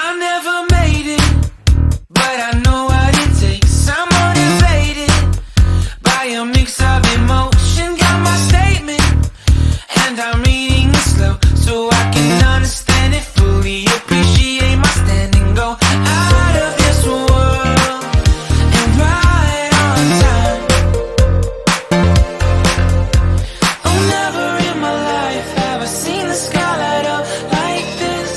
I never made it, but I know what it takes. I'm motivated by a mix of emotion. Got my statement, and I'm reading it slow so I can understand it fully. Appreciate my stand and go out of this world and right on time. Oh, never in my life have I seen the sky light up like this.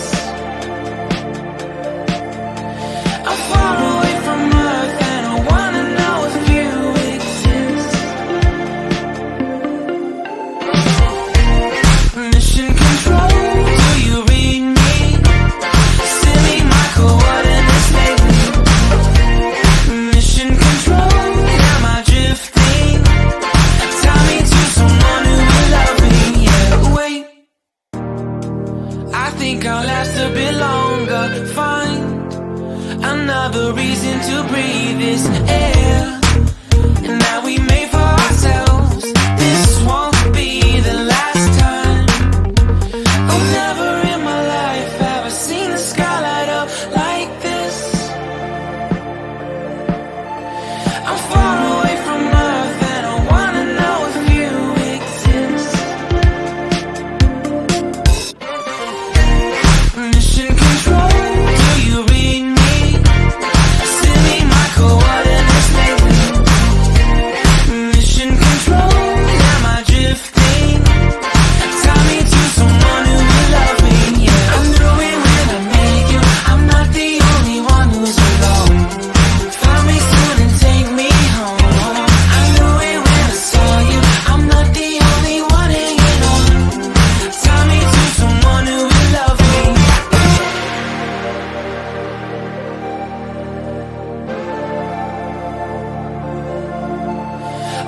I'm far away from Earth and I wanna know if you exist. Mission control, do you read me? Send me my coordinates lately. Mission control, am I drifting? Tie me to someone who will love me. Yeah, wait, I think I'll last a bit longer. Find another reason to breathe this air, and that we made for ourselves. This won't be the last time. Oh, never in my life have I seen the sky light up like this. I'm far away from Earth and I wanna know if you exist. Mission control, do you read me? Send me my coordinates lately. Mission control, am I drifting? Tie me to someone who will love me. Yeah, I knew it when I met you. I'm not the only one who's alone. Find me soon and take me home. I knew it when I saw you. I'm not the only one hanging on. Tie me to someone who will love me.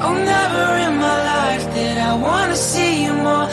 Oh, never in my life did I wanna see you more